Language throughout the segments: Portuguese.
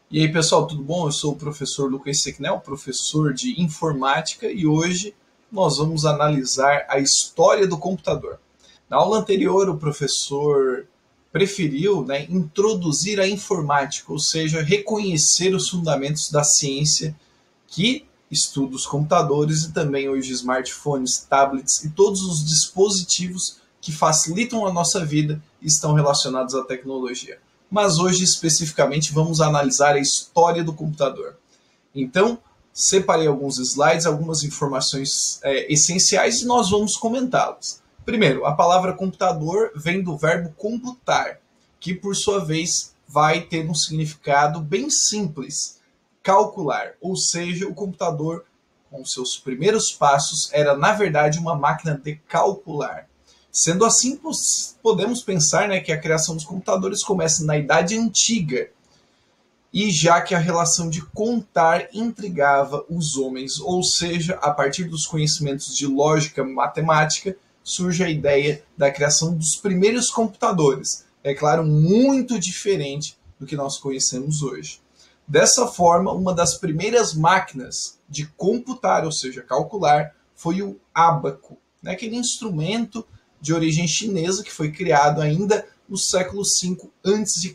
E aí, pessoal, tudo bom? Eu sou o professor Lucas Sequinel, professor de informática, e hoje nós vamos analisar a história do computador. Na aula anterior, o professor preferiu, introduzir a informática, ou seja, reconhecer os fundamentos da ciência que estuda os computadores e também hoje smartphones, tablets e todos os dispositivos que facilitam a nossa vida e estão relacionados à tecnologia. Mas hoje, especificamente, vamos analisar a história do computador. Então, separei alguns slides, algumas informações essenciais e nós vamos comentá-las. Primeiro, a palavra computador vem do verbo computar, que por sua vez vai ter um significado bem simples, calcular, ou seja, o computador, com seus primeiros passos, era na verdade uma máquina de calcular. Sendo assim, podemos pensar que a criação dos computadores começa na Idade Antiga, e já que a relação de contar intrigava os homens, ou seja, a partir dos conhecimentos de lógica matemática, surge a ideia da criação dos primeiros computadores. É claro, muito diferente do que nós conhecemos hoje. Dessa forma, uma das primeiras máquinas de computar, ou seja, calcular, foi o ábaco, aquele instrumento de origem chinesa que foi criado ainda no século V a.C.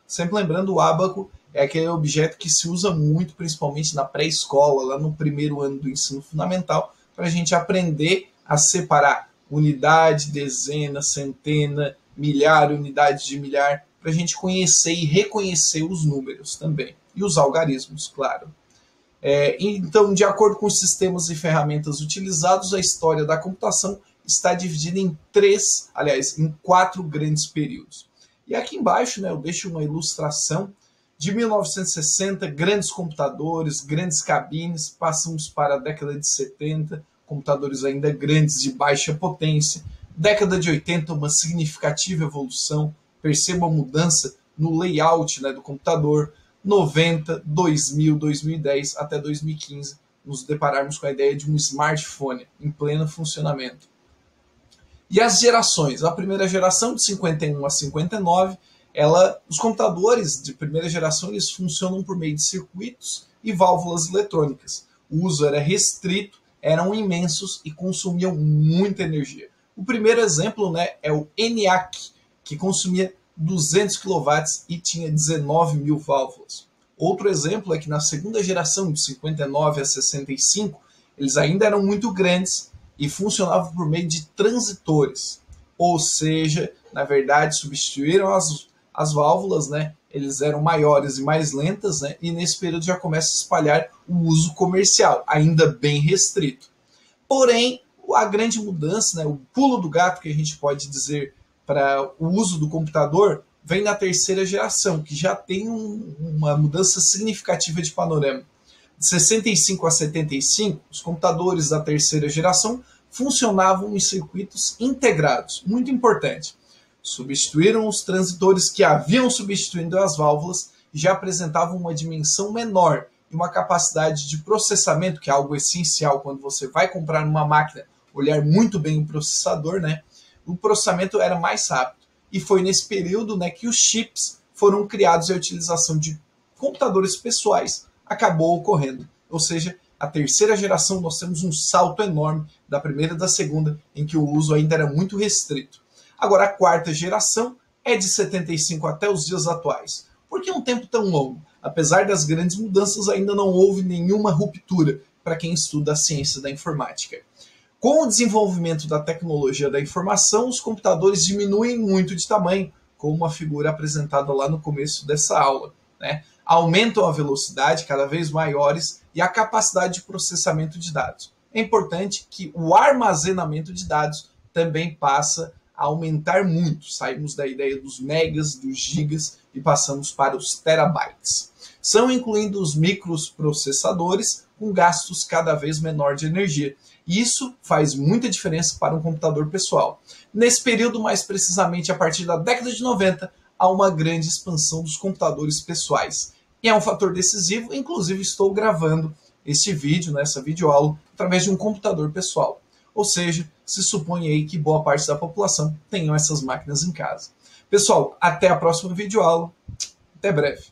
Sempre lembrando, o ábaco é aquele objeto que se usa muito, principalmente na pré-escola, lá no primeiro ano do ensino fundamental, para a gente aprender a separar unidade, dezena, centena, milhar, unidade de milhar, para a gente conhecer e reconhecer os números também. E os algarismos, claro. Então, de acordo com os sistemas e ferramentas utilizados, a história da computação está dividida em em 4 grandes períodos. E aqui embaixo, eu deixo uma ilustração de 1960, grandes computadores, grandes cabines, passamos para a década de 70, computadores ainda grandes de baixa potência, década de 80, uma significativa evolução, perceba a mudança no layout do computador, 90, 2000, 2010 até 2015, nos depararmos com a ideia de um smartphone em pleno funcionamento. E as gerações, a primeira geração de 51 a 59, os computadores de primeira geração eles funcionam por meio de circuitos e válvulas eletrônicas. O uso era restrito, eram imensos e consumiam muita energia. O primeiro exemplo é o ENIAC, que consumia 200 kW e tinha 19 mil válvulas. Outro exemplo é que na segunda geração, de 59 a 65, eles ainda eram muito grandes e funcionavam por meio de transitores. Ou seja, na verdade, substituíram as válvulas, eles eram maiores e mais lentas, e nesse período já começa a espalhar o uso comercial, ainda bem restrito. Porém, a grande mudança, o pulo do gato que a gente pode dizer para o uso do computador, vem na terceira geração, que já tem uma mudança significativa de panorama. De 65 a 75, os computadores da terceira geração funcionavam em circuitos integrados, muito importante. Substituíram os transitores que haviam substituído as válvulas e já apresentavam uma dimensão menor e uma capacidade de processamento, que é algo essencial quando você vai comprar uma máquina, olhar muito bem o processador, o processamento era mais rápido. E foi nesse período que os chips foram criados e a utilização de computadores pessoais acabou ocorrendo. Ou seja, a terceira geração nós temos um salto enorme da primeira e da segunda, em que o uso ainda era muito restrito. Agora, a quarta geração é de 75 até os dias atuais. Por que um tempo tão longo? Apesar das grandes mudanças, ainda não houve nenhuma ruptura para quem estuda a ciência da informática. Com o desenvolvimento da tecnologia da informação, os computadores diminuem muito de tamanho, como a figura apresentada lá no começo dessa aula. Aumentam a velocidade, cada vez maiores, e a capacidade de processamento de dados. É importante que o armazenamento de dados também passa a aumentar muito. Saímos da ideia dos megas, dos gigas e passamos para os terabytes. São incluindo os microprocessadores com gastos cada vez menor de energia. Isso faz muita diferença para um computador pessoal. Nesse período, mais precisamente a partir da década de 90, há uma grande expansão dos computadores pessoais. E é um fator decisivo, inclusive estou gravando este vídeo, essa videoaula, através de um computador pessoal. Ou seja, se supõe aí que boa parte da população tenham essas máquinas em casa. Pessoal, até a próxima videoaula. Até breve.